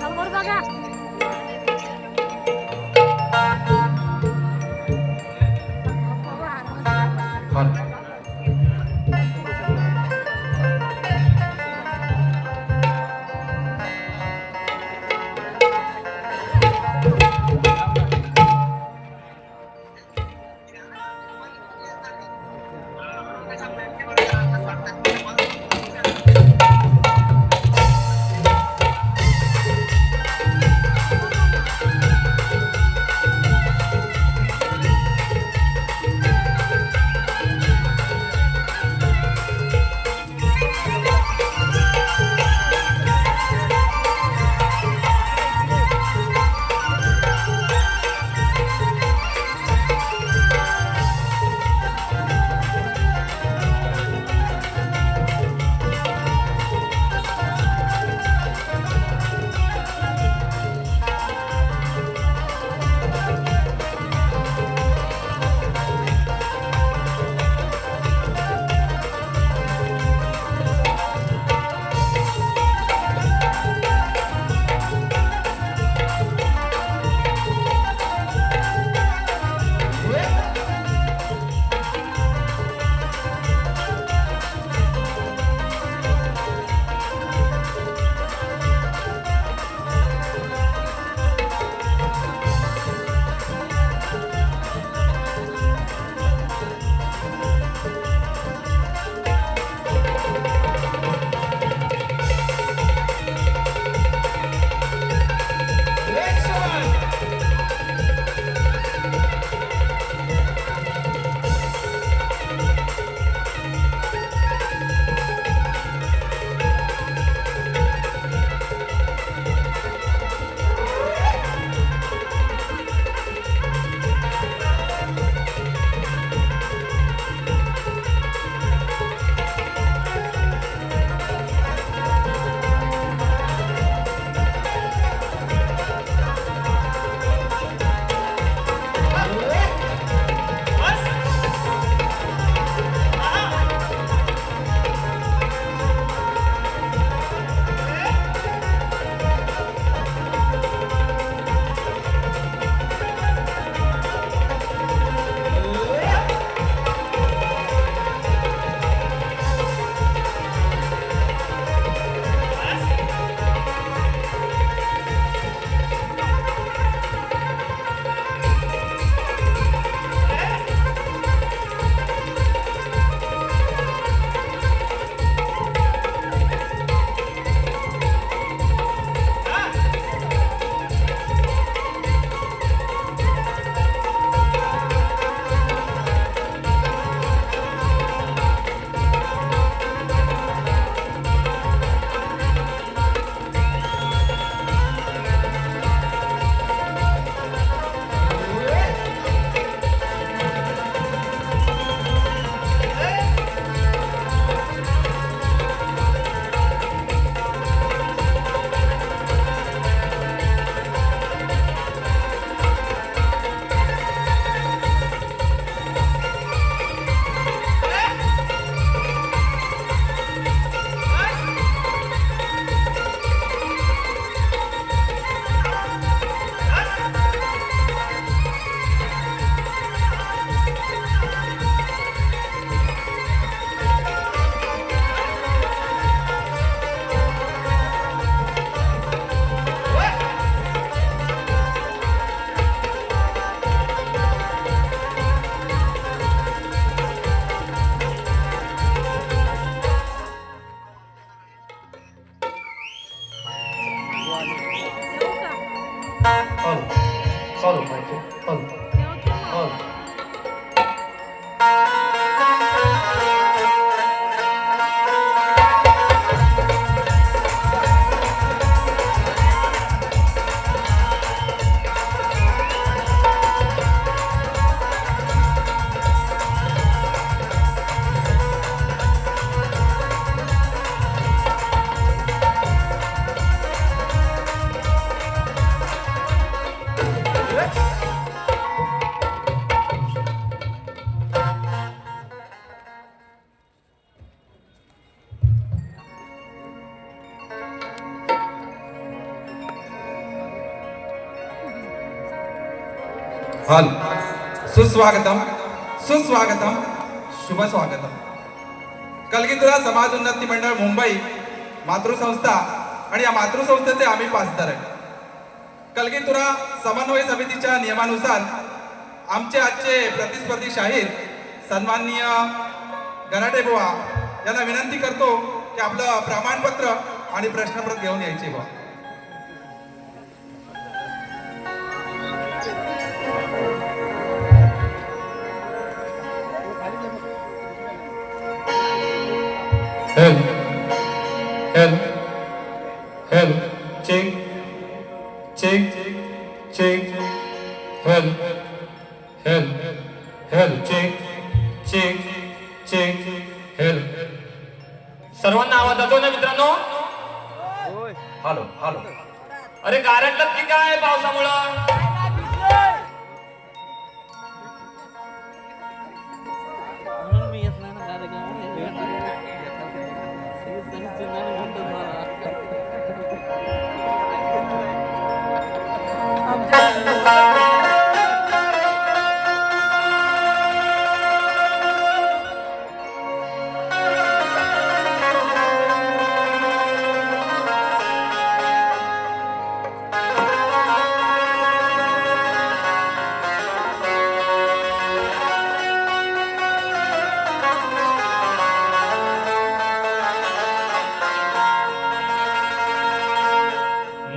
समोर बघा. हल सुस्वागतम सुस्वागतम शुभ स्वागतम. कलगीतुरा समाज उन्नती मंडळ मुंबई मातृसंस्था आणि या मातृसंस्थेचे आम्ही पाचदार आहे. कलगीतुरा समन्वय समितीच्या नियमानुसार आमचे आजचे प्रतिस्पर्धी शाहीर सन्माननीय गराटे बुवा यांना विनंती करतो की आपलं प्रमाणपत्र आणि प्रश्नपत्र घेऊन यायचे बा. हेल हेल हेल चेक चेक चेक हेल हेल हेल चेक चेक चेक हेल. सर्वांना आवाज जातो ना मित्रांनो? Hello hello. अरे गारटलं की काय पावसामुळं?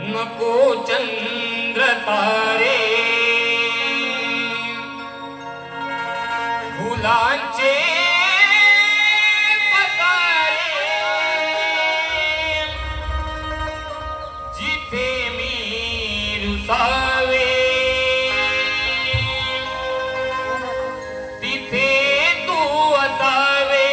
नको चंद्र तारे फुलांचे पसारे जिथे मी रुसावे तिथे तू असावे.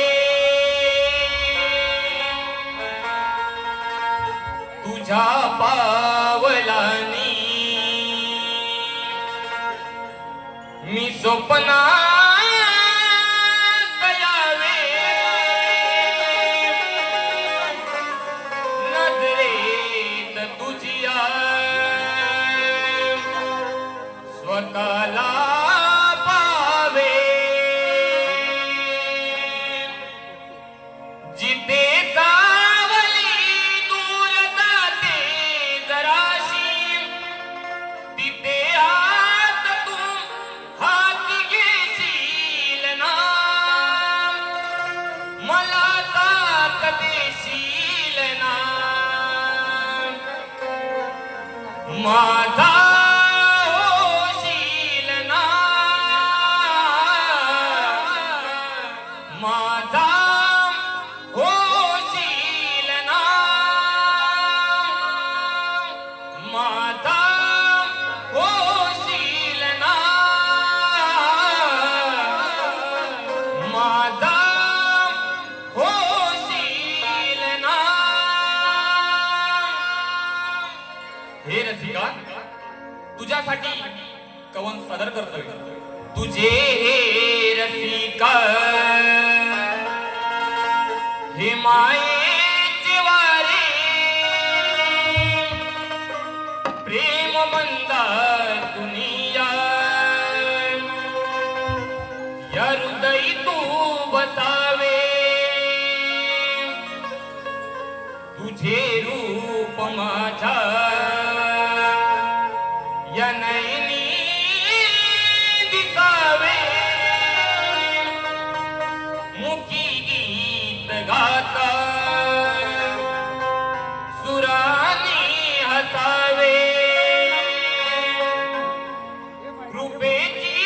तुझ्या पावलानी मी स्वप्नात यावे. नजरेत तुझिया स्वतःला पावे. जिथे सावली दूर जाते जराशी तिथे हात तू हाती घेशील ना. मला साथ देशील ना. माझा होशील ना. माझा होशील ना. माझा होशील ना. माझा होशील ना. हे रसिका तुझ्यासाठी कवन सादर करतोय. तुझे हे रसिका हे मायेचे वारे प्रेम मंदा दुनिया या हृदयी तू बसावे. तुझे रूप माझा या नयनी दिसावे. मुखी गीत गाता सुरानी हसावे. कृपेची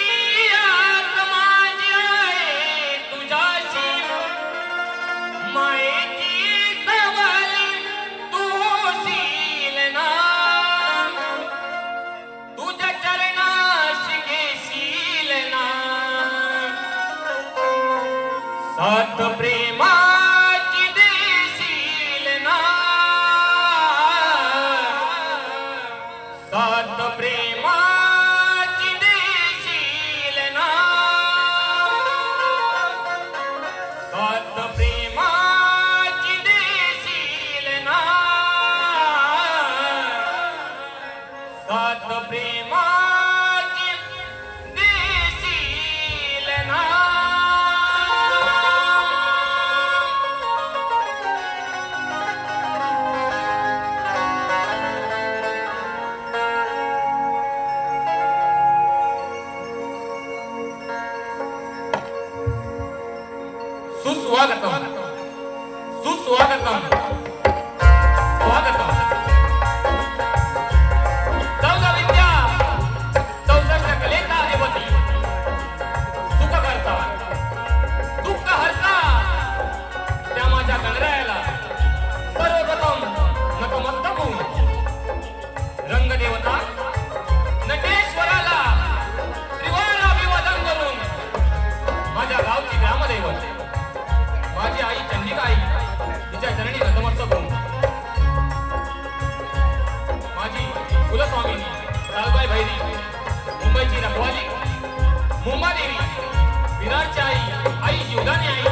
आस माझी आहे तुझ्याशी. मायेची सवाली तू होशील ना. स्वागतम. चौदा विद्या 64 कलेचा अधिपती, सुख करता दुःख हरता त्या माझ्या गणरायाला सर्वप्रथम नतमस्तक होऊन रंगदेवता नटेश्वराला त्रिवार अभिवादन करून माझ्या गावची ग्रामदैवत माझी आई चंडिकाई तिच्या चरणी नतमस्तक होऊन माझी कुलस्वामिनी लालबाई भैरी, मुंबईची रखवाली मुंबादेवी, विराटची आई जीवदानी आई,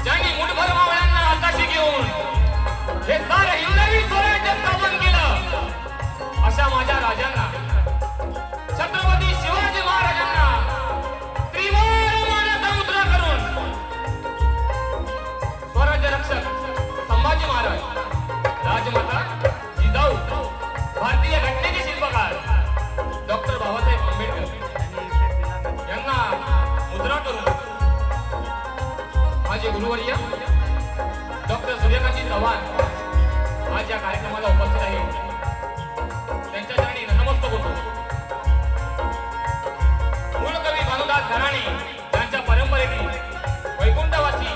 ज्यांनी मुठभर मावळ्यांना हाताशी घेऊन हे सारं हिंदवी स्वराज्य स्थापन केलं, अशा माझ्या राजांना छत्रपती शिवाजी महाराजांना त्रिवार मानाचा मुद्रा करून स्वराज्य रक्षक संभाजी महाराज, राजमाता जिजाऊ, भारतीय घटनेचे शिल्पकार डॉक्टर बाबासाहेब आंबेडकर यांना मुद्रा करून माझे गुरुवर्य डॉक्टर सूर्यकांत चव्हाण आज या कार्यक्रमाला उपस्थित आहे. त्यांच्या चरणी नतमस्तक होतो. मूळ कवी भानुदास घराणे यांच्या परंपरेतील वैकुंठवासी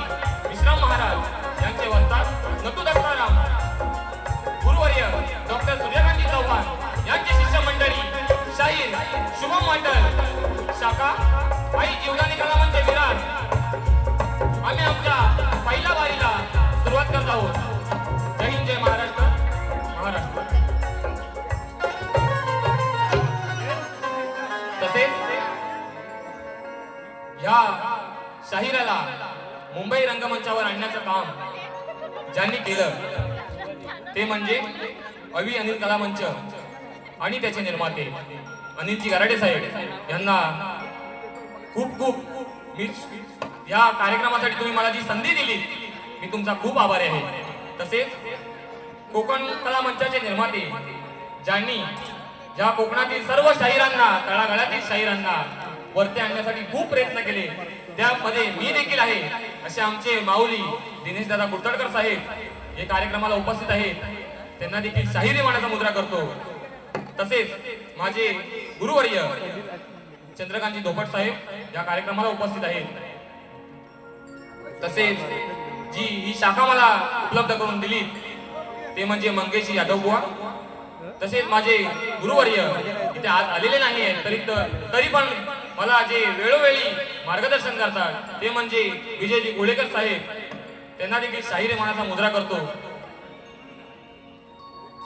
विश्राम महाराज यांचे वस्ताद नतू दत्ताराम, गुरुवर्य डॉक्टर सूर्यकांत चव्हाण यांची शिष्य मंडळी शाहीर शुभम वाटल, शाखा आई जीवदानी कलामंच विराट, आम्ही आमच्या पहिल्या वारीला सुरुवात करत आहोत. जय हिंद, जय महाराष्ट्र. महाराष्ट्र. तसेच ह्या शाहिराला मुंबई रंगमंचावर आणण्याचं काम ज्यांनी केलं ते म्हणजे अवी अनिल कलामंच आणि त्याचे निर्माते अनिलजी गराडे साहेब यांना खूप खूप मी या कार्यक्रमासाठी तुम्ही मला जी संधी दिली मी तुमचा खूप आभारी आहे. तसेच कोकण कला मंचाचे निर्माते ज्यांनी ज्या कोकणातील सर्व शाहिरांना, तळागाळातील शाहिरांना वरती आणण्यासाठी खूप प्रयत्न केले, त्यामध्ये मी देखील आहे. असे आमचे माऊली दिनेश दादा कुर्तडकर साहेब हे कार्यक्रमाला उपस्थित आहेत. त्यांना देखील शाहिरी मानाचा मुद्रा करतो. तसेच माझे गुरुवर्य चंद्रकांतजी धोपट साहेब या कार्यक्रमाला उपस्थित आहेत. तसेच जी ही शाखा मला उपलब्ध करून दिली ते म्हणजे मंगेशी यादव बुवा. तसेच माझे गुरुवर्य इथे आज आलेले नाही आहेत तरी पण मला जे वेळोवेळी मार्गदर्शन करतात ते म्हणजे विजयजी गोळेकर साहेब, त्यांना देखील शाहिरी मानाचा मुद्रा करतो.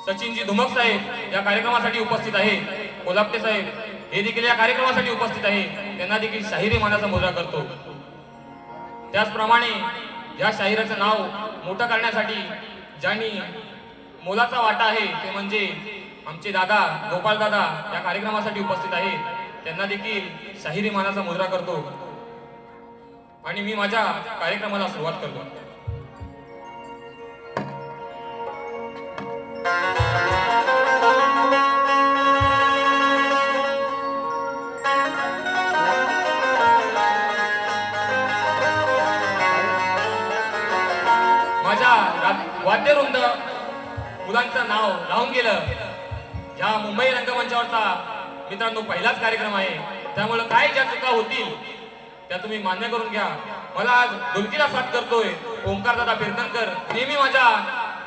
सचिनजी धुमक साहेब या कार्यक्रमासाठी उपस्थित आहेत. कोल्हापटे साहेब हे देखील या कार्यक्रमासाठी उपस्थित आहेत. त्यांना देखील शाहिरी मानाचा मुद्रा करतो. त्याचप्रमाणे या शाहिराचं नाव मोठं करण्यासाठी ज्यांनी मोलाचा वाटा आहे ते म्हणजे आमचे दादा गोपाळ दादा या कार्यक्रमासाठी उपस्थित आहेत. त्यांना देखील शाहिरी मानाचा मुद्रा करतो आणि मी माझ्या कार्यक्रमाला सुरुवात करतो. वाद्यवृंद मुलांचं नाव राहून गेलं. या मुंबई रंगमंचावरचा मित्रांनो पहिलाच कार्यक्रम आहे, त्यामुळे काय ज्या चुका होतील त्या तुम्ही मान्य करून घ्या. मला आज ढोलकीला साथ करतोय ओंकार दादा कीर्तनकर, नेहमी माझ्या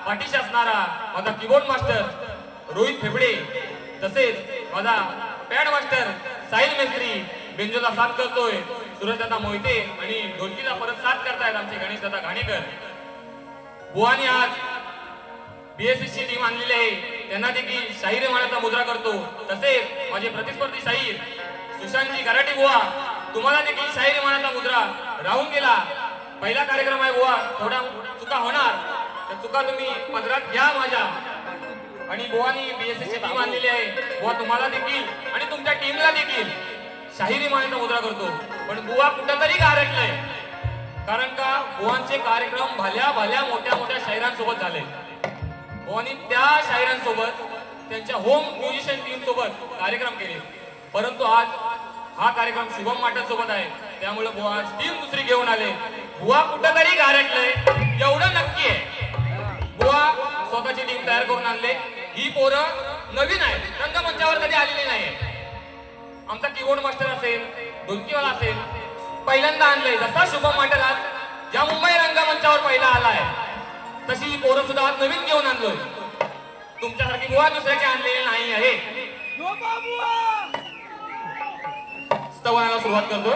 पाठीशी असणारा माझा कीबोर्ड मास्टर रोहित फेबडे, तसेच माझा पॅड मास्टर साहिल मेस्त्री बेंजोला साथ करतोय सूरज दादा मोहिते, आणि ढोलकीला परत साथ करतायत आमचे गणेश दादा घाणेकर. बुवानी आज बीएससी टीम आणलेली आहे, त्यांना देखील शाहिरी मानाचा मुद्रा करतो. तसेच माझे प्रतिस्पर्धी शाहीर सुशांतजी गराटे बुवा, तुम्हाला देखील शाहिरी मानाचा मुद्रा राहून गेला. पहिला कार्यक्रम आहे बुवा, थोड्या चुका होणार, त्या चुका तुम्ही पदरात घ्या माझ्या. आणि बुवानी बीएससी टीम आणलेली आहे, बुवा तुम्हाला देखील आणि तुमच्या टीमला देखील शाहिरी मानाचा मुद्रा करतो. पण बुवा कुठेतरी गारटलंय, कारण का बुवांचे कार्यक्रम भल्या भल्या मोठ्या मोठ्या शाहिरांसोबत झाले. बुवांनी त्या शाहिरांसोबत त्यांच्या होम म्युझिशियन टीम सोबत कार्यक्रम केले, परंतु आज हा कार्यक्रम शुभम माटल सोबत आहे, त्यामुळे बुवा टीम दुसरी घेऊन आले. बुवा कुठेतरी गारटलंय एवढं नक्की आहे. बुवा ही पोरं नवीन आहेत, रंगमंचावर कधी आलेली नाही. आमचा कीबोर्ड मास्टर असेल, ढोलकीवाला असेल, पहिल्यांदा आणलंय. जसा शुभम माटेल आज ज्या मुंबई रंगमंचावर पहिला आलाय, तशी ही पोरं सुद्धा आज नवीन घेऊन आणलोय. तुमच्यासारखी बुवा दुसऱ्याची आणलेली नाही आहे. स्तवनाला सुरुवात करतो.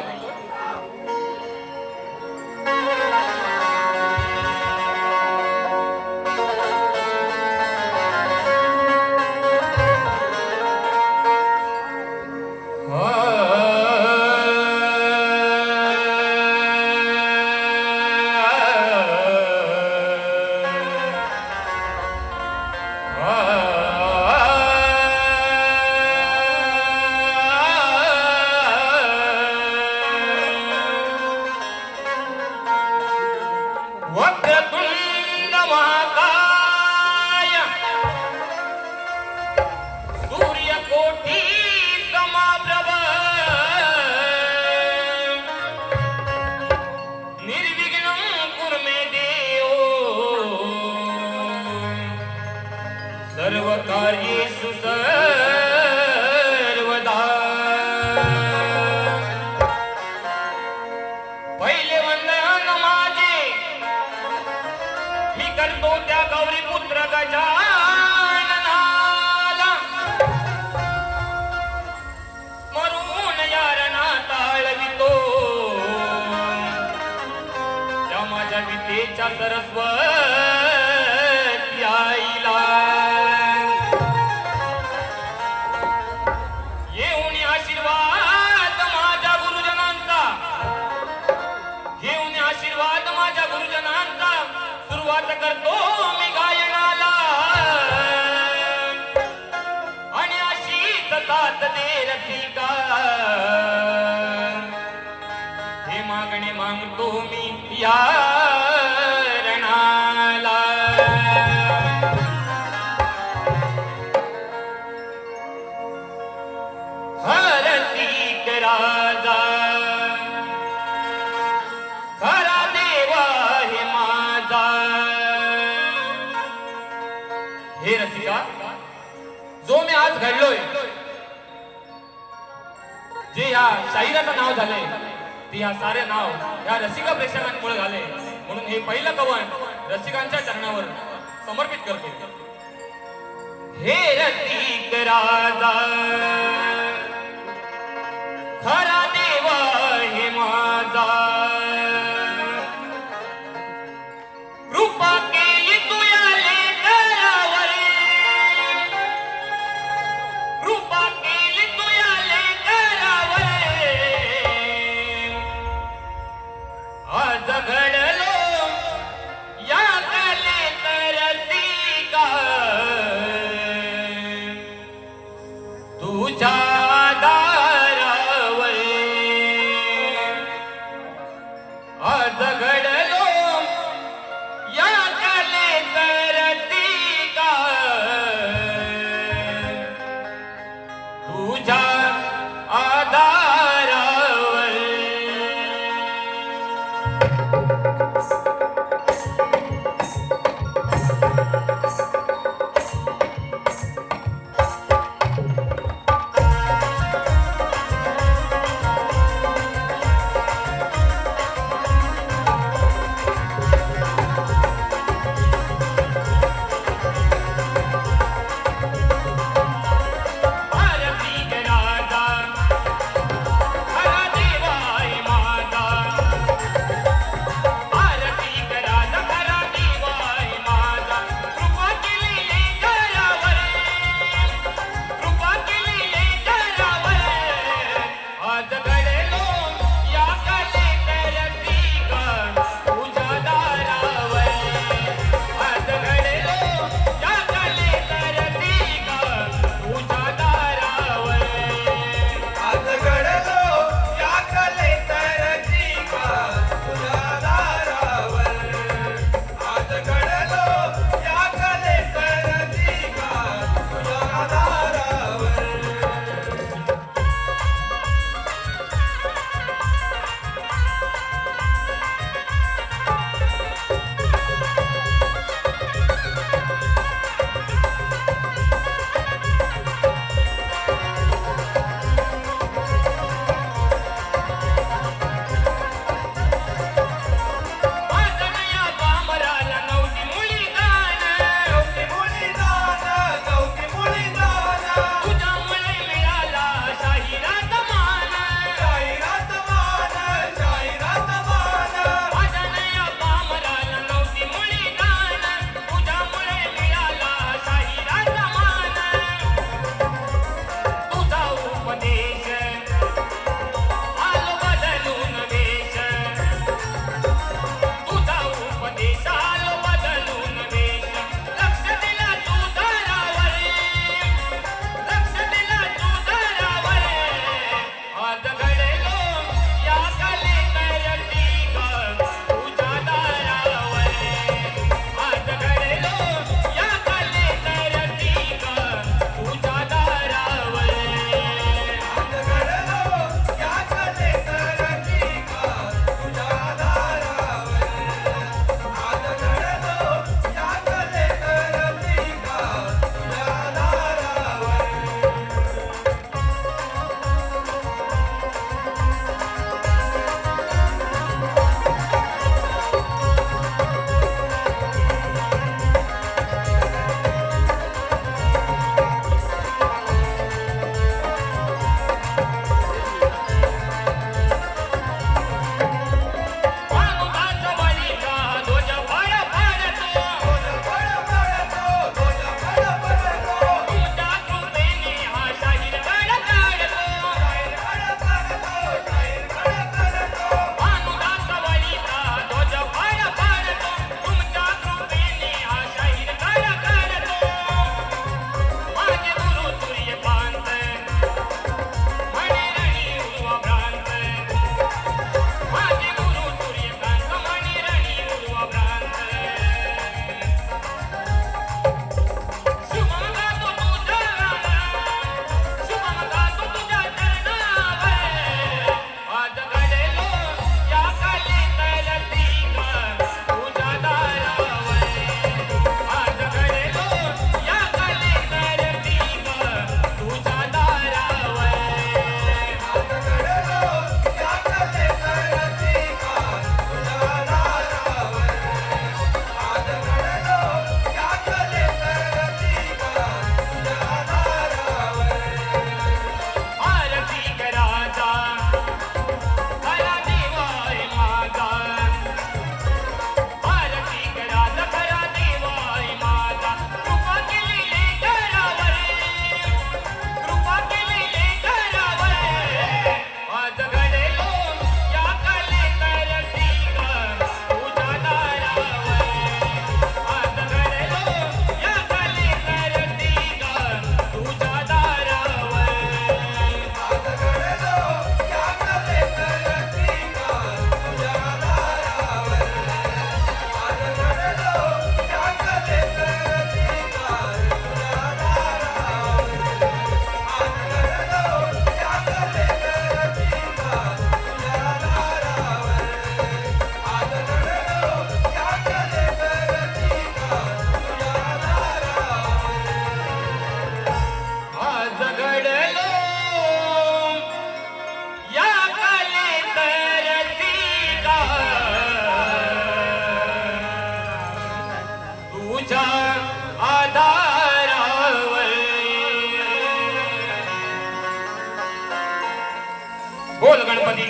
वक्रतुंड महाकाय सूर्यकोटी समप्रभ निर्विघ्नं कुरु मे देव सर्वकार्येषु सर्वदा. पहिले वंदन माझे मी करतो त्या गौरी पुत्र गजाननाला, स्मरून यारणा ताळवितो त्या माझ्या विद्येच्या सरस्वती आईला. येऊन आशीर्वाद माझ्या गुरुजनांचा, घेऊन आशीर्वाद माझ्या गुरुजनांचा, सुरुवात करतो मी गायनाला. आणि अशीच साथ दे रसिका, हे मागणे मागतो मी या रणाला. हरसिक राजा खरा देवा हे माझा. हे रसिका, जो मी आज घडलोय, जे या शाहिराचं नाव झाले, ते या सारे नाव या रसिका प्रेक्षकांमुळे झाले. म्हणून हे पहिलं कवन रसिकांच्या चरणावर समर्पित करतो. हे रसिक राजा खरा देवा हे माझा, कृपा केली तू या लेकरावर, कृपा केली तू या लेकरावर. आज घडलो या कलेत रसिका, तुझ्या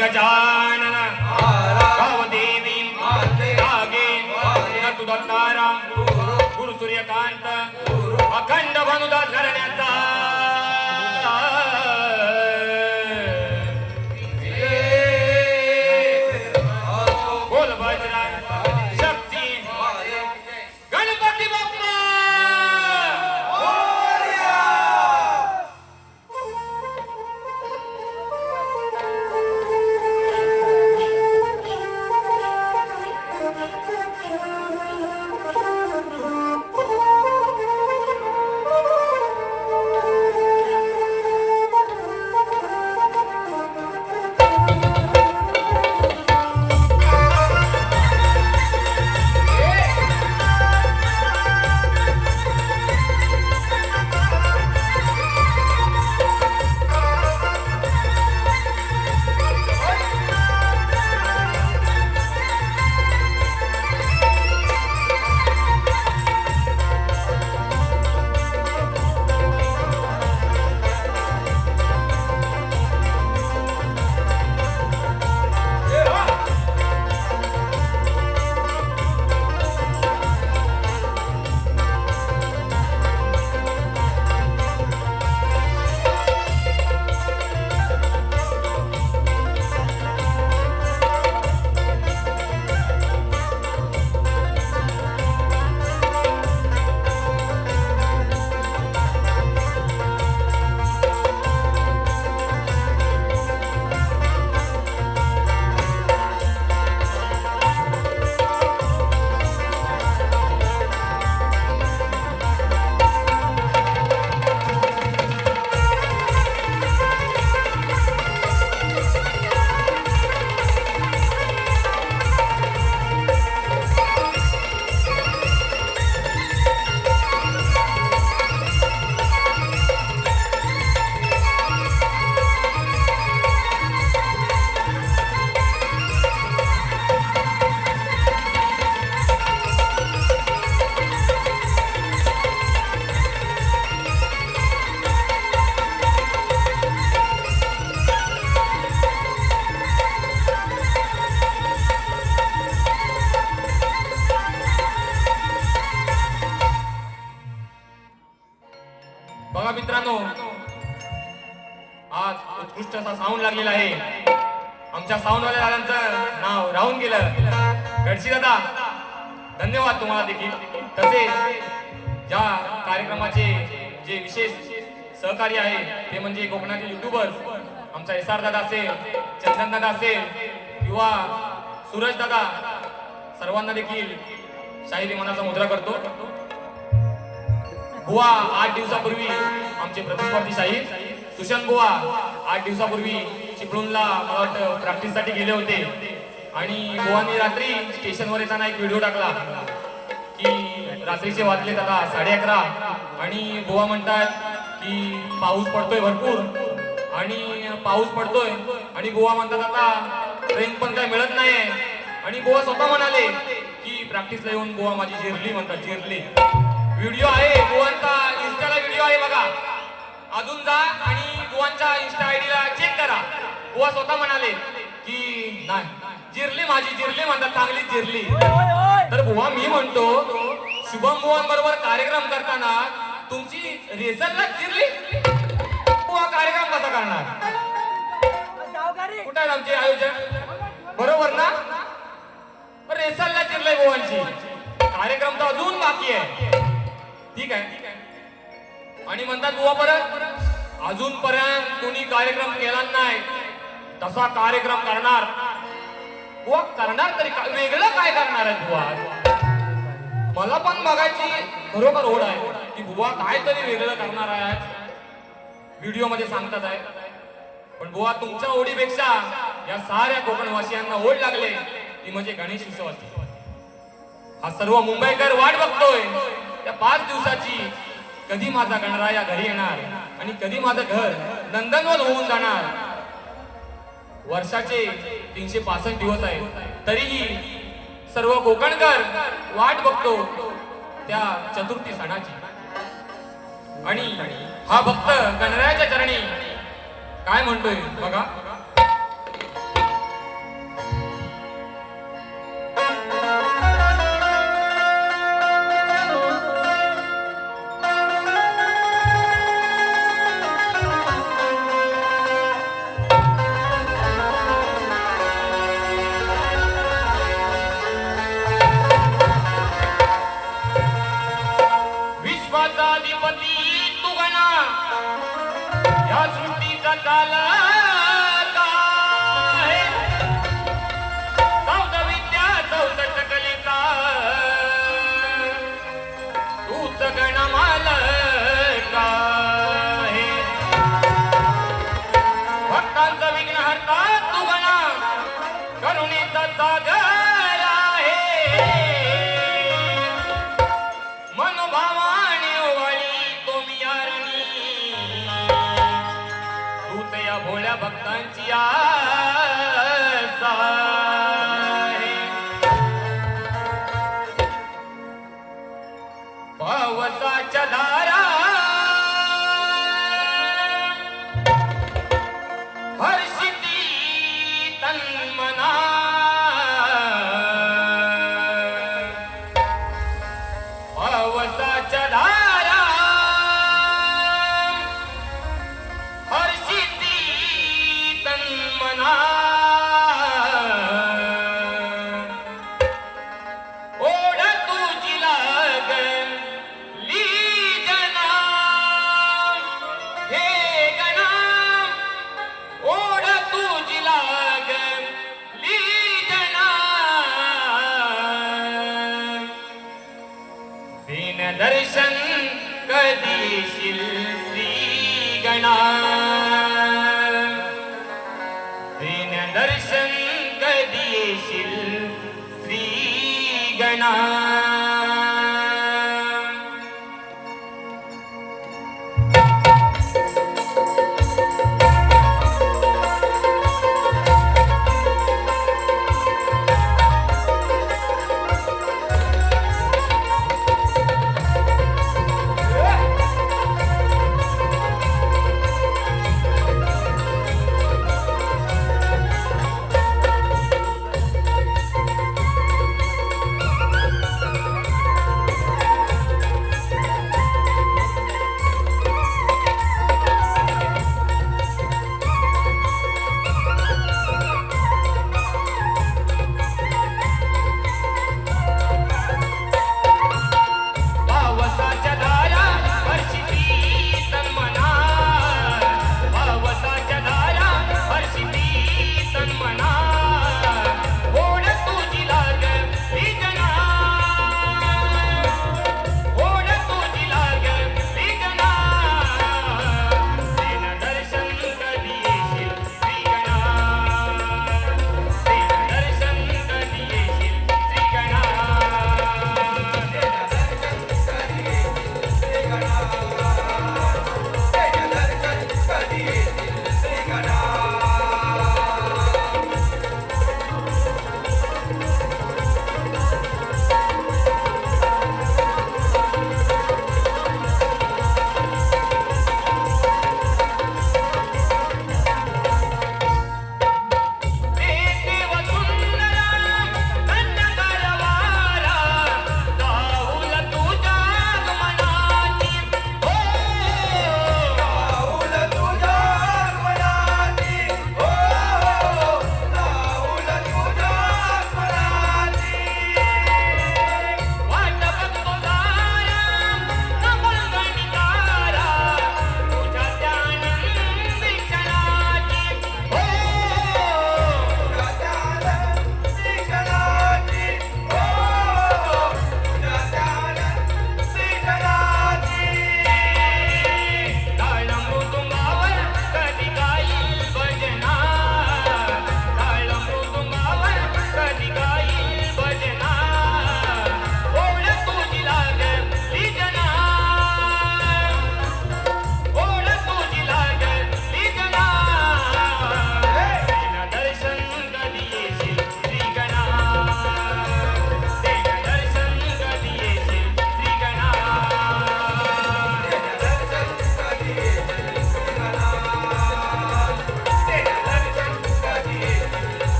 गजानन गावदेवी जागे तू दत्ताराम गुरु सूर्यकांत अखंड भानुदास घराण्याचा बोल बजरंग शक्ती गणपती बाप्पा बघा मित्रांनो, आज उत्कृष्ट असा साऊंड लागलेला आहे. आमच्या साऊंडवाल्या दादांचं नाव राहून गेलं. गडशी दादा, धन्यवाद तुम्हाला देखील. तसेच ज्या कार्यक्रमाचे जे विशेष सहकार्य आहे ते म्हणजे कोकणातील युट्यूबर्स, आमचा SR दादा असेल, चंदन दादा असेल किंवा सूरज दादा, सर्वांना देखील शाहिरी मनाचा मुद्रा करतो. बुवा 8 दिवसापूर्वी आमचे प्रतिस्पर्धी शाहीर सुशांत बुवा 8 दिवसापूर्वी चिपळूणला मला वाटतं प्रॅक्टिससाठी गेले होते आणि बुवानी रात्री स्टेशनवर येताना एक व्हिडिओ टाकला की रात्रीचे वाजले दादा 11:30 आणि बुवा म्हणतात की पाऊस पडतोय भरपूर आणि पाऊस पडतोय आणि बुवा म्हणतात आता ट्रेन पण काय मिळत नाहीये आणि बुवा स्वतः म्हणाले की प्रॅक्टिसला येऊन बुवा माझी जिरली म्हणतात, जिरली. व्हिडिओ आहे बुवांचा, इंस्टाला व्हिडिओ आहे बघा, अजून जा आणि बुवांच्या इंस्टा आयडीला चेक करा. बुवा स्वतः म्हणाले की नाही जिरली माझी, जिरली म्हणतात, चांगलीच जिरली. तर बुवा मी म्हणतो शुभम बुवांबरोबर कार्यक्रम करताना तुमची रेसलला जिरली, बुवा कार्यक्रम कसा करणार? कुठे आहेत आमचे आयोजक? बरोबर ना? रेसलला जिरलंय बुवांची, कार्यक्रम तर अजून बाकी आहे. ठीक आहे. आणि म्हणतात बुवा परत अजूनपर्यंत कोणी कार्यक्रम केला नाही, तसा कार्यक्रम करणार. बुवा करणार तरी वेगळं काय करणार आहे बुवा? मला पण बघायची खरोखर ओढ आहे की बुवा काय तरी वेगळं करणार आहे. व्हिडिओ मध्ये सांगतात आहे, पण बुवा तुमच्या ओढीपेक्षा या साऱ्या कोकणवासियांना ओढ लागले ती म्हणजे गणेश उत्सवाची. हा सर्व मुंबईकर वाट बघतोय त्या 5 दिवसाची, कधी माझा गणराया घरी येणार आणि कधी माझं घर नंदनवन होऊन जाणार. वर्षाचे 365 दिवस आहेत, तरीही सर्व कोकणकर वाट बघतो त्या चतुर्थी सणाची. आणि हा भक्त गणरायाच्या चरणी काय म्हणतोय बघा. सर्वाचा अधिपती तू गणा या सृष्टीचा काल काय चौदा विद्या 64 कलेचा तूच गणमाल काय भक्तांचा विघ्नहर्ता तू गणा करुणेचा सागर आहे मनोभावाने ओवाळी तो मियारणी तूच या भोळ्या भक्तांची आस आहे पावसाच्या धारा हर्षिती तन्मना पावसाच्या धारा हर्षिती तन्मना ओढ तुझी लागली जना हे गणा ओढ तुझी लागली जना बिन दर्शन कधी येशील श्री गणा बिन दर्शन कधी येशील श्री गणा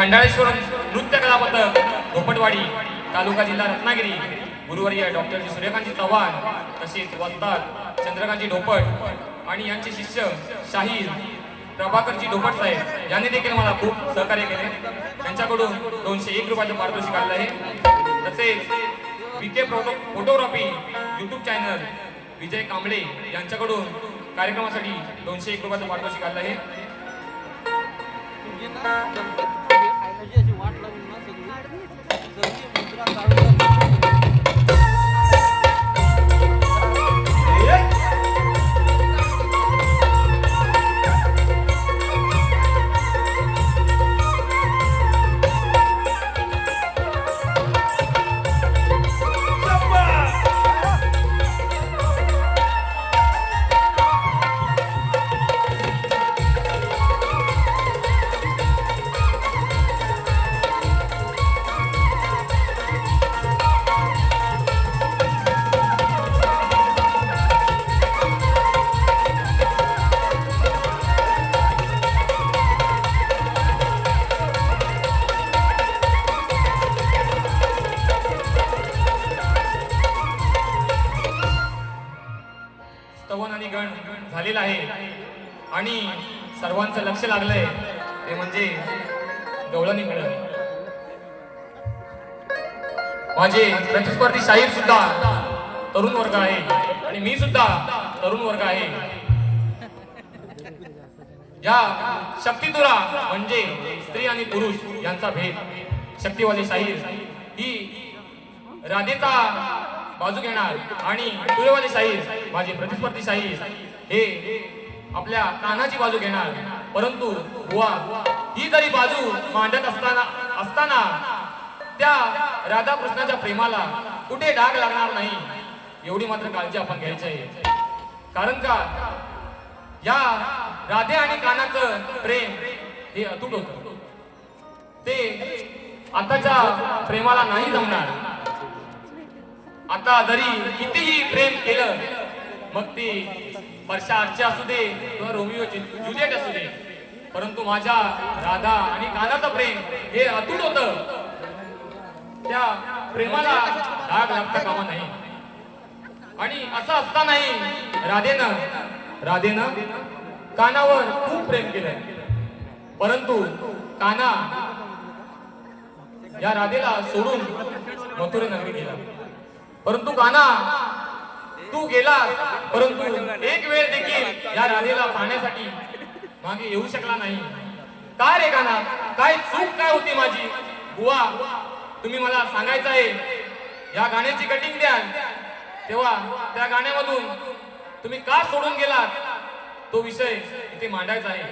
खंडाळेश्वरम नृत्य कला पथक धोपटवाडी तालुका जिल्हा रत्नागिरी गुरुवर्य डॉक्टर सूर्यकांतजी चव्हाण तसेच वस्ताद चंद्रकांतजी ढोपट आणि यांचे शिष्य शाहीर प्रभाकरजी ढोपट साहेब यांनी देखील मला खूप सहकार्य केले. त्यांच्याकडून 201 रुपयाचं पारितोषिक आलेलं आहे. तसेच विके फोटोग्राफी यूट्यूब चॅनल विजय कांबळे यांच्याकडून कार्यक्रमासाठी 201 रुपयाचं पारितोषिक आलेलं आहे. स्तवन आणि गण झालेला आहे आणि सर्वांचं लक्ष लागलंय ते म्हणजे गवळणीकडे. माझे प्रतिस्पर्धी शाहीर सुद्धा तरुण वर्ग आहे आणि मी सुद्धा तरुण वर्ग आहे. या शक्तितुरा म्हणजे स्त्री आणि पुरुष यांचा भेद. शक्तिवाली शाहीर ही राधेचा बाजू घेणार आणि तुरेवाली शाहीर माझे प्रतिस्पर्धी शाहीर हे आपल्या कानाची बाजू घेणार. परंतु बुवा ही जरी बाजू मांडत असताना त्या राधाकृष्णाच्या प्रेमाला कुठे डाग लागणार नाही एवढी मात्र काळजी आपण घ्यायची आहे. कारण का या राधे आणि कानाचं प्रेम हे अतूट होतं. ते आताच्या प्रेमाला नाही जमणार. आता जरी कितीही प्रेम केलं मग ते वर्षा आरचे असू दे किंवा रोमिओ जुलिएट असू दे, परंतु माझ्या राधा आणि कानाचं प्रेम हे अतूट होतं. त्या प्रेमाला डाग लागता कामा नाही. आणि असं असतानाही राधेनं कानावर खूप प्रेम केलंय. परंतु काना या राधेला सोडून मथुरे नगरी गेला. परंतु काना तू गेला परंतु एक वेळ देखील या राधेला पाहण्यासाठी मागे येऊ शकला नाही. काय रे काना, काय चूक काय होती माझी? बुवा तुम्ही मला सांगायचं आहे. या गाण्याची कटिंग द्याल तेव्हा त्या गाण्यामधून तुम्ही का सोडून गेलात तो विषय इथे मांडायचा आहे.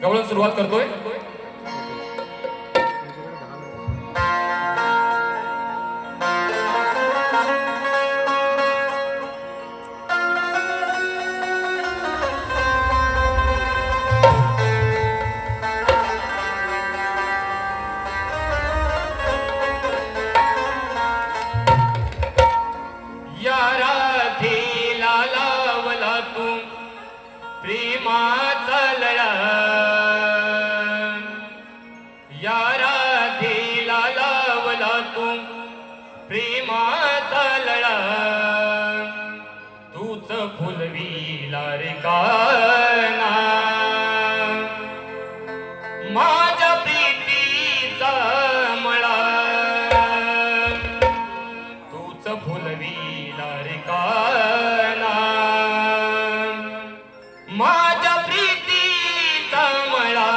गवळण सुरुवात करतोय. प्रेमाचा लळा या राधेला लावला तू प्रेमाचा लळा. तूच फुलविला रे काना माझ्या प्रीतीचा मळा. तूच फुलविला रे काना माझ्या प्रीतीचा मळा.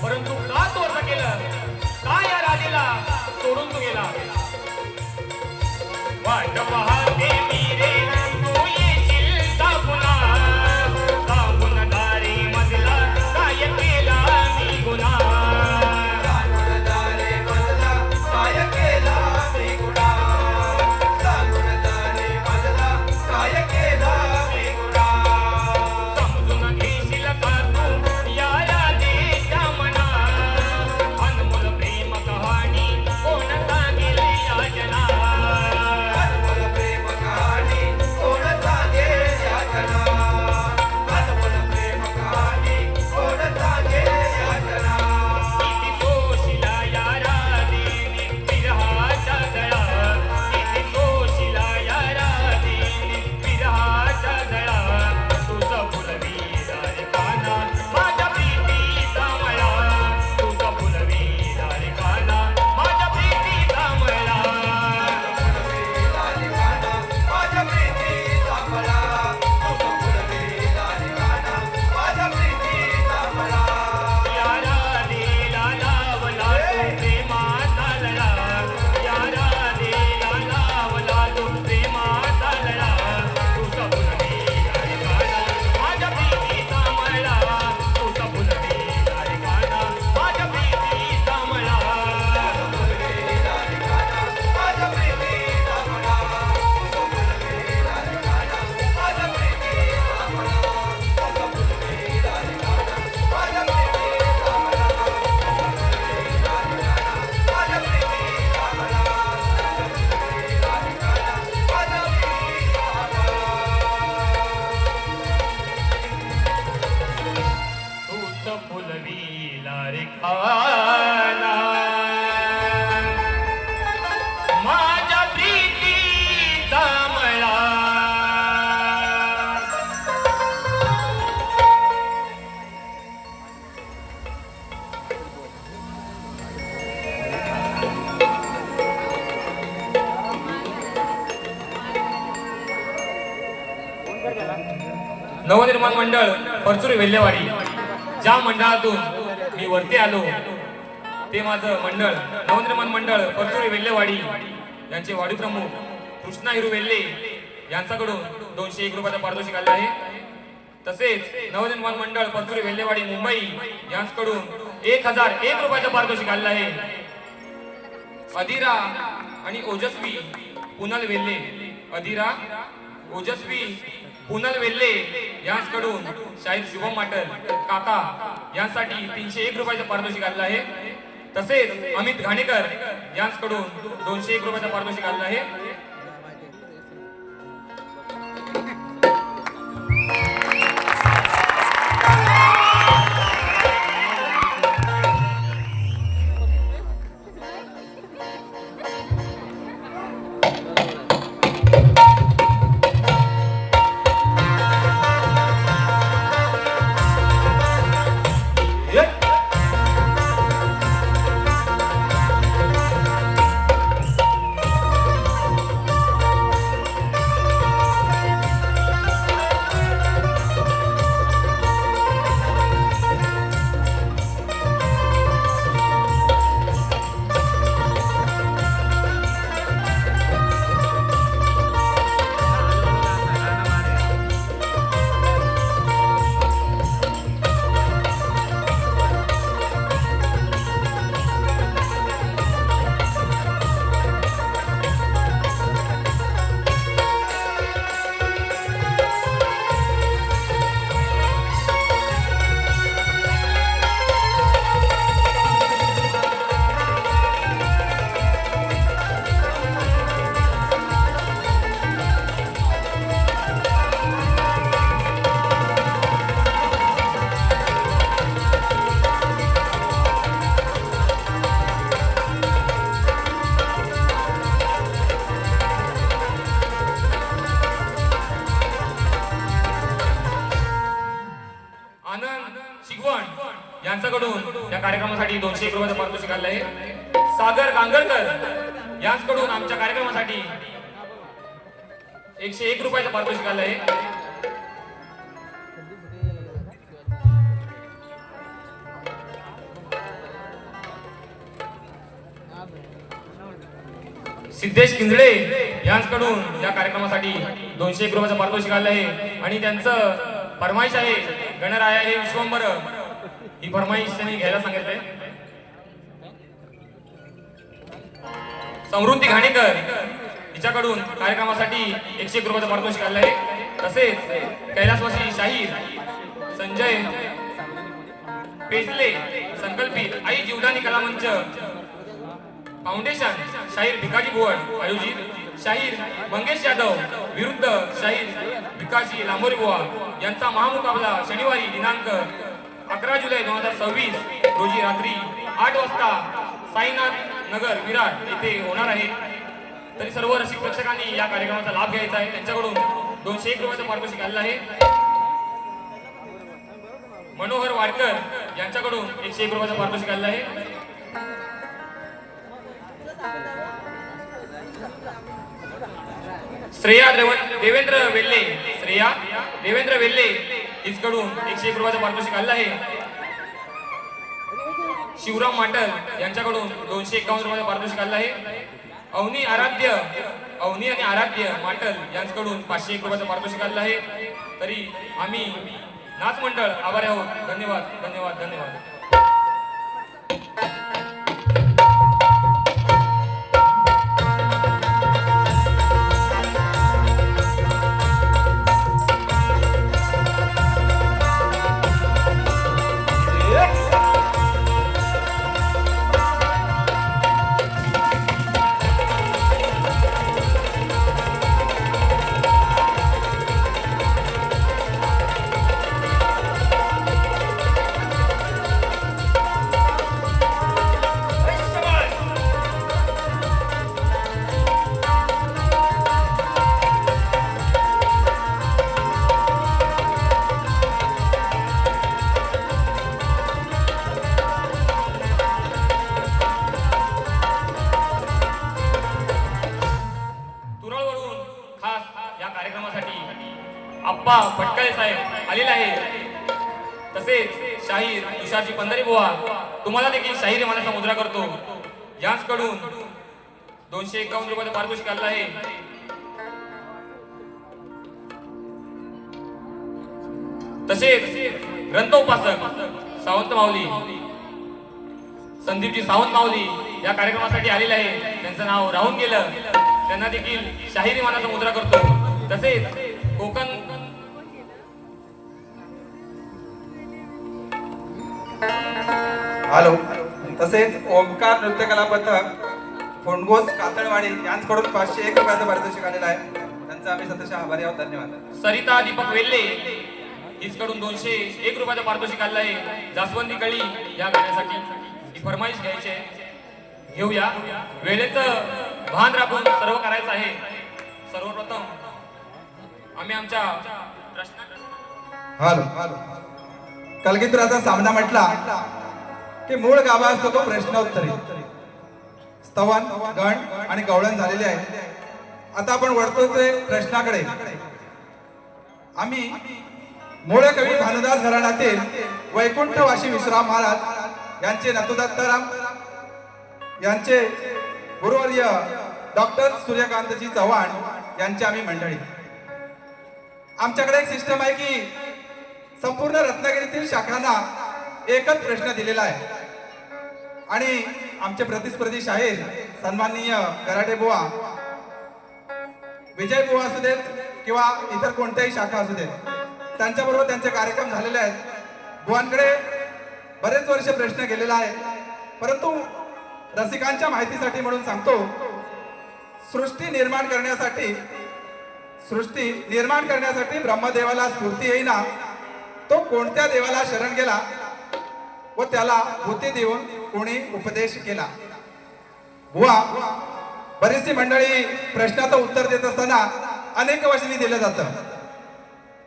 परंतु का तू असं केलं? का या राधेला सोडून तू गेला? वाट पाहते मी रे तू येशील का पुन्हा? सांगून दारी मजला काय केला मी गुन्हा? समजून घेशील का तू या राधेच्या मना? अनमोल प्रेम कहाणी कोण सांगेल या जना? किती सोशिला या राधेने विरहाच्या जळा? किती सोशिला या राधेने विरहाच्या जळा? तुझं फुलवीला रे काना माझ्या प्रीतीचा मळा. तुझं फुलवीला रे काना माझ्या प्रीतीचा मळा. या राधेला लावला तू प्रेमाचा लळा. या राधेला लावला तू प्रेमाचा लळा. तुझं फुलवीला रे काना माझ्या प्रीतीचा मळा. तुझं फुलवीला रे काना माझ्या प्रीतीचा मळा. तूच फुलवीला रे खाना माझ्या प्रीतीचा मळा. नवनिर्माण मंडळ परचुरी वेल्हेवाडी, ज्या मंडळातून मी वरती आलो ते माझं मंडळ नवनिर्माण मंडळ परचुरी वेल्हेवाडी यांचे वाडी प्रमुख कृष्णा हिरू वेल्हे यांच्याकडून 201 रुपयाचं पारितोषिक आले आहे. तसेच नवनिर्माण मंडळ परचुरी वेल्हेवाडी मुंबई यांच्याकडून 1001 रुपयाचं पारितोषिक आलेलं आहे. अधीरा आणि ओजस्वी पुनल वेल्हे, अधीरा ओजस्वी पुनल वेल्हे यांच्याकडून शाहीर शुभम माटल काका यांसाठी 301 रुपयाचं पारितोषिक आलेलं आहे. तसेच अमित घाणेकर यांच्याकडून 201 रुपयाचं पारितोषिक आलेलं आहे. यांच्याकडून या कार्यक्रमासाठी 201 रुपयाचं पारितोषिक आलं आहे. सागर गांगरकर यांच्याकडून आमच्या कार्यक्रमासाठी 101 रुपयाचं पारितोषिक आलं आहे. सिद्धेश किंजळे यांच्याकडून या कार्यक्रमासाठी 201 रुपयाचं पारितोषिक आलं आहे आणि त्यांचं फरमाईश आहे गणराया हे विश्वंभर, ही फरमाईश त्यांनी घ्यायला सांगितले. समृद्धी घाणेकर हिच्याकडून कार्यक्रमासाठी 101 रुपयाचं पारितोषिक आलं आहे. तसेच कैलासवासी शाहीर संजय पेजले संकल्पित आई जीवदानी कलामंच फाउंडेशन शाहीर भिकाजी भुवन आयोजित शाहीर मंगेश यादव विरुद्ध शाहीर भिकाजी लांबोरी बुवा यांचा महामुकाबला शनिवारी दिनांक 11 जुलै 2026 रोजी रात्री 8 वाजता साईनाथ नगर विरार येथे होणार आहे. तरी सर्व रसिक प्रेक्षकांनी या कार्यक्रमाचा लाभ घ्यायचा आहे. त्यांच्याकडून 201 रुपयाचं पारितोषिक आलेलं आहे. मनोहर वाडकर यांच्याकडून 101 रुपयाचं पारितोषिक आलेलं आहे. देवेंद्र वेल्ले हिचकडून 101 रुपयाचं पारितोषिक आलेलं आहे. शिवराम माटल यांच्याकडून 251 रुपयाचं पारितोषिक आलेलं आहे. अवनी आणि आराध्य माटल यांच्याकडून 501 रुपयाचं पारितोषिक आलेलं आहे. तरी आम्ही नाच मंडळ आभारी आहोत. धन्यवाद धन्यवाद धन्यवाद. आप्पा फटकाळे साहेब आलेले आहे. तसेच शाहीर तुषारजी पंधरे बुवा तुम्हाला देखील शाहीर मानाचा मुद्रा करतो. यांच्याकडून 251 रुपयाचं पारितोषिक आलेलं आहे. तसेच ग्रंथोपासक सावंत माऊली संदीपजी सावंत माऊली या कार्यक्रमासाठी आलेले आहे. त्यांचं नाव राहून गेलं, त्यांना देखील शाहिरी मानाचा मुद्रा करतो. तसेच कोकण हॅलो. तसेच ओमकार नृत्य कला पथक फोंडगोस कातळवाडी यांच्याकडून 501 रुपयाचं पारितोषिक आलेलं आहे. त्यांचा आम्ही सतशः आभारी आहोत. धन्यवाद. सरिता दीपक वेल्ले हिचकडून 201 रुपयाचं पारितोषिक आलेलं आहे. जास्वंदी कळी या गाण्यासाठी ही फरमाईश घ्यायची आहे. घेऊया. वेळेचं भान राखून सर्व करायचं आहे. सर्वप्रथम आम्ही आमच्या हॅलो. कलगीतुराचा सामना म्हटला की मूळ गाभा असतो तो प्रश्नोत्तरी. स्तवन गण आणि गवळण झालेले आहे. आता आपण वळतो ते प्रश्नाकडे. आम्ही मूळ कवी भानुदास घराण्यातील वैकुंठवासी विश्राम महाराज यांचे नतुदत्ताराम यांचे गुरुवर्य डॉक्टर सूर्यकांतजी चव्हाण यांची आम्ही मंडळी. आमच्याकडे एक सिस्टम आहे की संपूर्ण रत्नागिरीतील शाखांना एकच प्रश्न दिलेला आहे आणि आमचे प्रतिस्पर्धी शाहीर सन्माननीय गराटे बुवा, विजय बुवा असू देत किंवा इतर कोणत्याही शाखा असू देत, त्यांच्याबरोबर त्यांचे कार्यक्रम झालेले आहेत. बुवांकडे बरेच वर्ष प्रश्न गेलेला आहे, परंतु रसिकांच्या माहितीसाठी म्हणून सांगतो. सृष्टी निर्माण करण्यासाठी ब्रह्मदेवाला स्फूर्ती येईना, तो कोणत्या देवाला शरण गेला व त्याला भूती देऊन कोणी उपदेश केला. बुवा, बरीचशी मंडळी प्रश्नाचं उत्तर देत असताना अनेक वचनी दिलं जातं,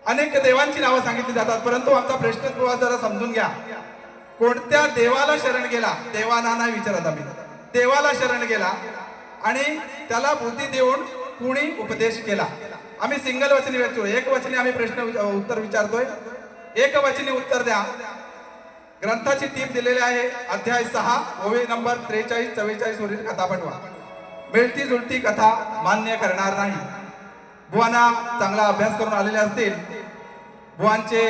अनेक देवांची नावं सांगितली जातात, परंतु आमचा प्रश्न बुवा जरा समजून घ्या. कोणत्या देवाला शरण गेला? देवाना नाही विचारत आम्ही. देवाला शरण गेला आणि त्याला बुद्धी देऊन कुणी उपदेश केला. आम्ही सिंगल वचनी विचारतो, एक वचनी आम्ही प्रश्न उत्तर विचारतोय. एक वचनी उत्तर द्या. ग्रंथाची टीप दिलेली आहे. अध्याय 6 ओवी नंबर 43-44 वरील कथा पाठवा. मिळती जुळती कथा मान्य करणार नाही. बुवांना चांगला अभ्यास करून आलेले असतील. बुवांचे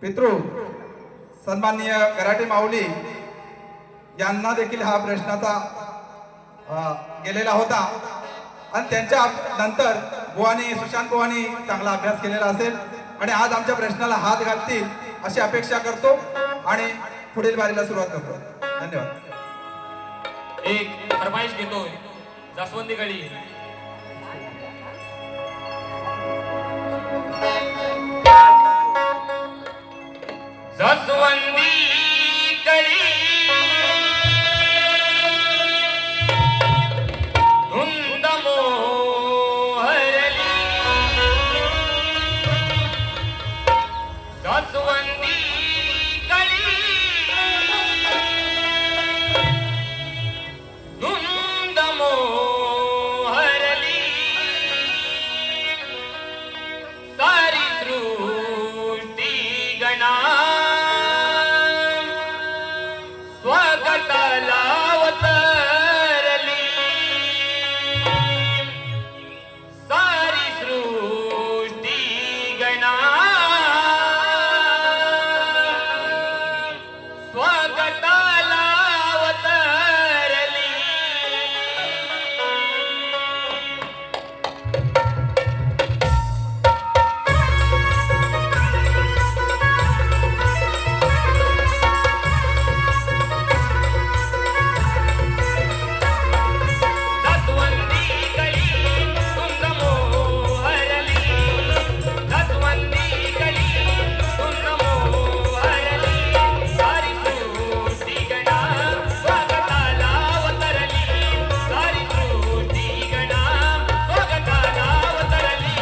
पितृ सन्माननीय कराटे माऊली यांना देखील हा प्रश्नाचा गेलेला होता आणि त्यांच्या नंतर बुवानी सुशांत बुवानी चांगला अभ्यास केलेला असेल आणि आज आमच्या प्रश्नाला हात घालतील अशी अपेक्षा करतो आणि पुढील वारीला सुरुवात करतो. धन्यवाद. एक फरमाईश घेतोय जास्वंदी गळी. जास्वंदी कळी धुंद मोहरली. जास्वंदी कळी धुंद मोहरली. सारी सृष्टी गणा स्वगताला अवतरली. सारी सृष्टी गणा स्वगताला अवतरली. जास्वंदी कळी धुंद मोहरली. जास्वंदी कळी धुंद मोहरली. सारी सृष्टी गणा स्वगताला अवतरली. सारी सृष्टी गणा स्वगताला अवतरली.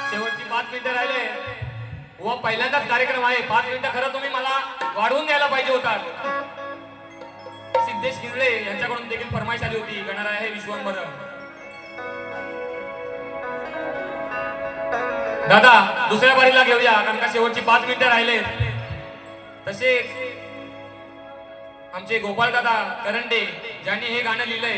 शेवटची 5 मिनिटं राहिले व पहिल्यांदाच कार्यक्रम आहे. 5 मिनिटं खरं तुम्ही मला वाढवून द्यायला पाहिजे होता. सिद्धेश किरळे यांच्याकडून देखील फरमाईश आली होती. गणराय आहे विश्वंभर. दादा दुसऱ्या बारीला घेऊया कारण का शेवटची 5 मिनिटं राहिले. तसेच आमचे गोपाळ दादा करंडे ज्यांनी हे गाणं लिहिलंय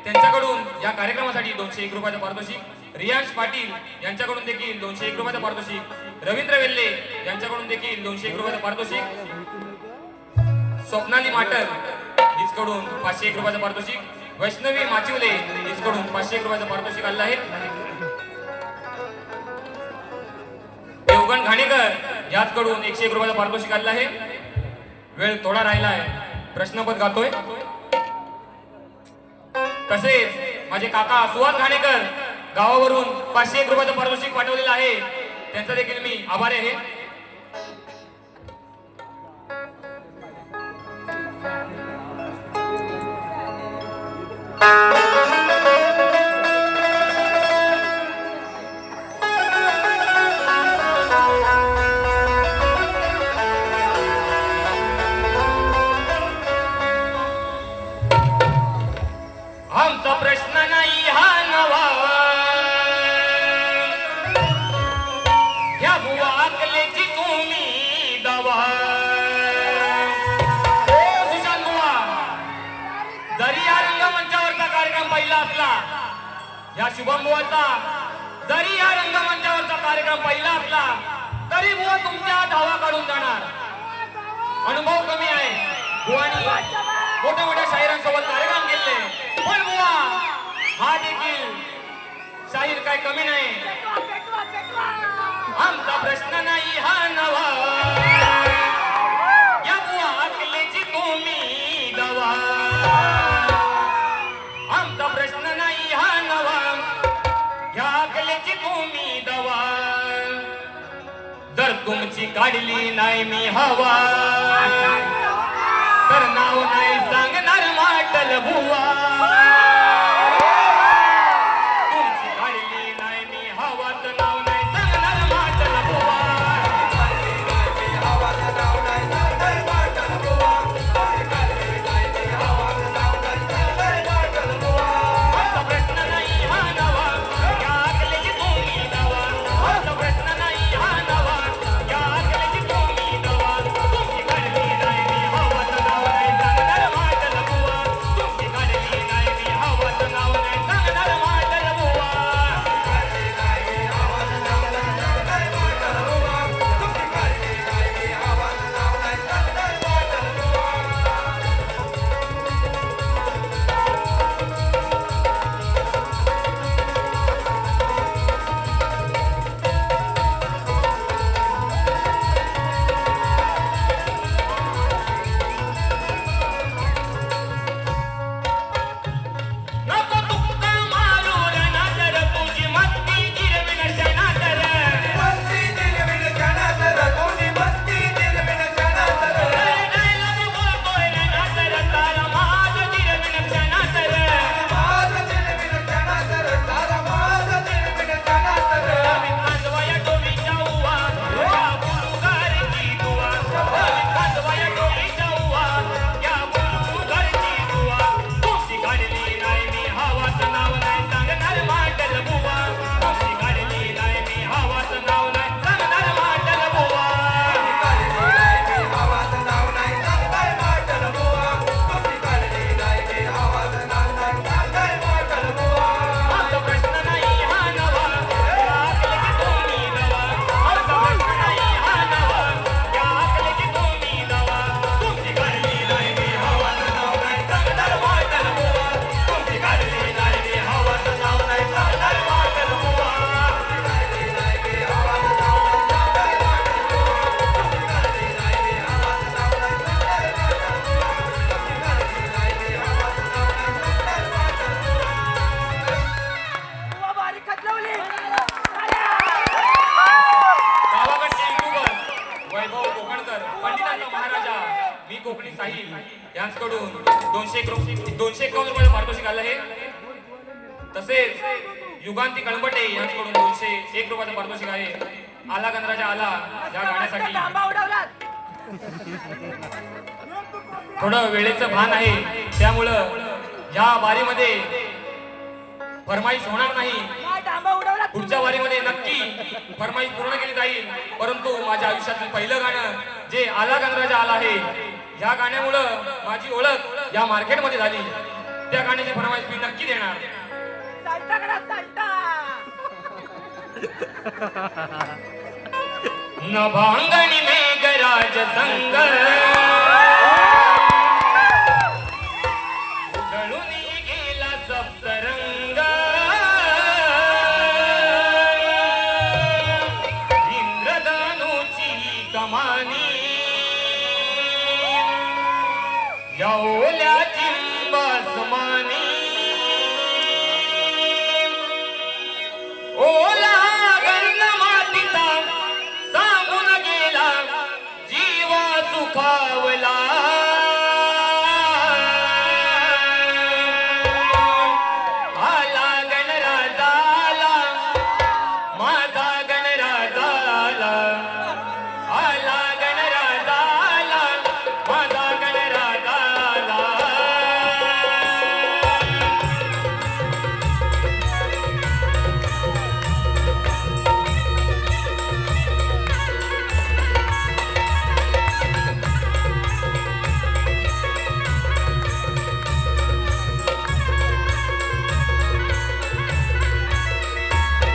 त्यांच्याकडून या कार्यक्रमासाठी 201 रुपयाचं पारितोषिक. रियांश पाटील यांच्याकडून देखील 201 रुपयाचं पारितोषिक. रवींद्र वेल्ले यांच्याकडून देखील 201 रुपयाचं पारितोषिक. स्वप्नाली माटर हिचकडून 501 रुपयाचं पारितोषिक. वैष्णवी माचिवले हिचकडून 501 रुपयाचं पारितोषिक आलं आहे. देवगण घाणेकर याचकडून 101 रुपयाचं पारितोषिक आलं आहे. वेळ थोडा राहिला आहे. प्रश्नपद गातोय. तसेच माझे काका सुहास घाणेकर गावावरून 501 रुपयाचं पारितोषिक पाठवलेलं आहे. त्यांचा देखील मी आभारी आहे. आमचा प्रश्न नाही हा नवा. ह्या बुवा अकलेची तुम्ही दवा. ओ सुशांत बुवा, जरी या रंगमंचावरचा कार्यक्रम पहिला असला, या शुभम बुवाचा जरी या रंगमंचावरचा कार्यक्रम पहिला असला तरी बुवा तुमच्या धावा काढून जाणार. अनुभव कमी आहे. बुवानी मोठ्या मोठ्या शाहिरांसोबत कार्यक्रम केले पण बुवा हा देखील शाहीर काय कमी नाही. आमचा प्रश्न नाही हा नवा. या बुवा अकलेची तुम्ही दवा. आमचा प्रश्न नाही हा नवा. या अकलेची तुम्ही दवा. जर तुमची काढली नाही मी हवा तर नाव नाही सांगणार माटल बुवा. कोकणी साहिल यांच्याकडून 251 रुपये पारितोषिक आलं आहे. तसेच युगांती कळंबटे यांच्याकडून 201 रुपयाचं पारितोषिक आहे. आला गणराजा आला या गाण्यासाठी थोडं वेळेचं भान आहे, त्यामुळं या वारीमध्ये फरमाईश होणार नाही. पुढच्या वारीमध्ये नक्की फरमाईश पूर्ण केली जाईल. परंतु माझ्या आयुष्यातील पहिलं गाणं जे आला गणराजा आला आहे, या गाण्यामुळं माझी ओळख या मार्केटमध्ये झाली. त्या गाण्याची फरमाईश मी नक्की देणार. नभांगणी मेघराज संग उधळून गेला सप्तरंग. इंद्रधनुची कमानी याओल्या चिंबासमानी. ओला गंध मातीचा सांगून गेला जीवा सुखावला. आला गणराजाला माझा गणराजाला. आला गणराजाला माझा गणराजाला.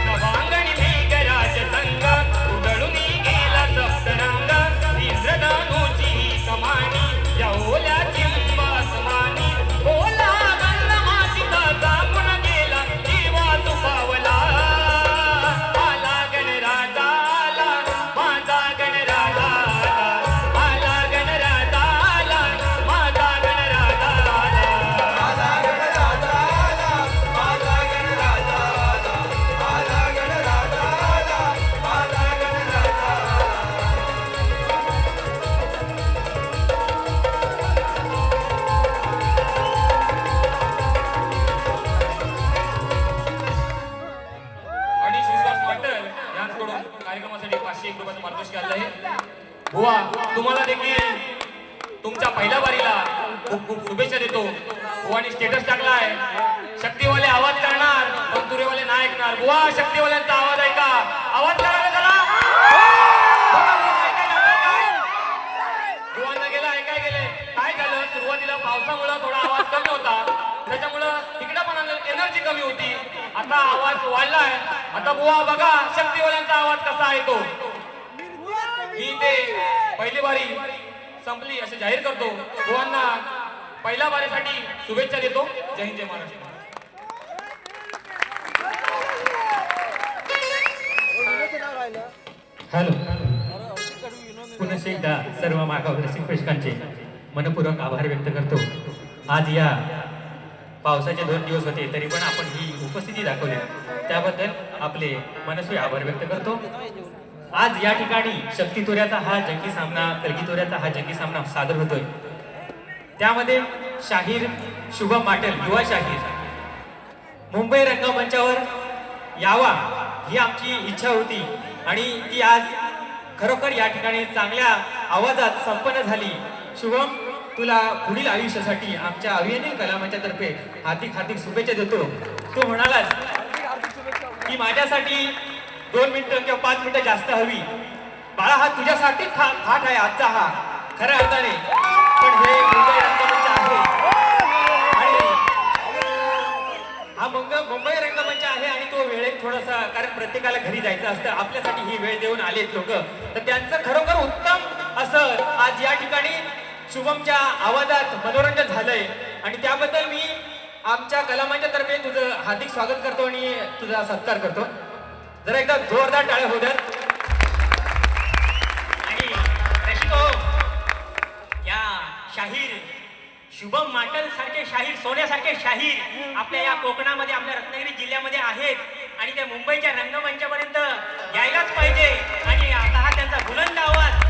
नभांगणी मेघराज संग उधळून गेला सप्तरंग. इंद्रधनुची कमानी याओल्या चिंबासमानी. ओला गंध मातीचा सांगून गेला जीवा सुखावला. आला गणराजाला माझा गणराजाला. आला गणराजाला माझा गणराजाला. आणि श्रीनिवास पाटील यांच्याकडून कार्यक्रमासाठी 501 रुपयाचं पारितोषिक आलं आहे. बुवा तुम्हाला देखील तुमच्या पहिल्या वारीला खूप खूप शुभेच्छा देतो. बुवानी स्टेटस टाकलाय, शक्तीवाले आवाज करणार पण तुरेवाले नाही ऐकणार. बुवा शक्तीवाल्यांचा आवाज ऐका, आवाज करा रे जरा. बघा, बुवा ऐकायला लागलं काय? बुवांना गेलं ऐकाय गेले. काय झालं, सुरुवातीला पावसामुळे थोडा आवाज कमी होता, त्याच्यामुळं तिकडे पण एनर्जी कमी होती. आता आवाज वाढलाय. आता बुवा बघा शक्तीवाल्यांचा आवाज कसा आहे तो. मी ते पहिली वारी संपली असे जाहीर करतो. बुवांना पहिल्या वारीसाठी शुभेच्छा देतो. जय हिंद, जय महाराष्ट्र. हॅलो, पुन्हा एकदा सर्व मागावर रसिक प्रेक्षकांचे मनपूर्वक आभार व्यक्त करतो. आज या पावसाचे 2 दिवस होते तरी पण आपण ही उपस्थिती दाखवली, त्याबद्दल आपले मनस्वी आभार व्यक्त करतो. आज या ठिकाणी शक्तितोऱ्याचा हा जंगी सामना, कलगीतोऱ्याचा हा जंगी सामना सादर होतोय. त्यामध्ये शाहीर शुभम माटल, युवा शाहीर, मुंबई रंगमंचावर यावा ही आमची इच्छा होती आणि ती आज खरोखर या ठिकाणी चांगल्या आवाजात संपन्न झाली. शुभम, तुला पुढील आयुष्यासाठी आमच्या अभिनय कलामंचातर्फे हार्दिक हार्दिक शुभेच्छा देतो. तू म्हणालास की माझ्यासाठी 2 मिनिटं किंवा 5 मिनिटं जास्त हवी. बाळा, हा तुझ्यासाठी थाट आहे आजचा हा खऱ्या अर्थाने. पण हे मुंबई रंगमंच आहे आणि हा मुंबई रंगमंच आहे आणि तो वेळेत थोडासा, कारण प्रत्येकाला घरी जायचं असतं, आपल्यासाठी ही वेळ देऊन आलेत लोक, तर त्यांचं खरोखर उत्तम असं आज या ठिकाणी शुभमच्या आवाजात मनोरंजन झालंय आणि त्याबद्दल मी आमच्या कलामंचातर्फे तुझं हार्दिक स्वागत करतो आणि तुझा सत्कार करतो. जरा एकदा जोरदार टाळ्या होऊ द्यात. आणि रसिको, या शाहीर शुभम माटल सारखे शाहीर, सोन्यासारखे शाहीर आपल्या या कोकणामध्ये, आपल्या रत्नागिरी जिल्ह्यामध्ये आहेत आणि त्या मुंबईच्या रंगमंचापर्यंत यायलाच पाहिजे. आणि आता हा त्यांचा बुलंद आवाज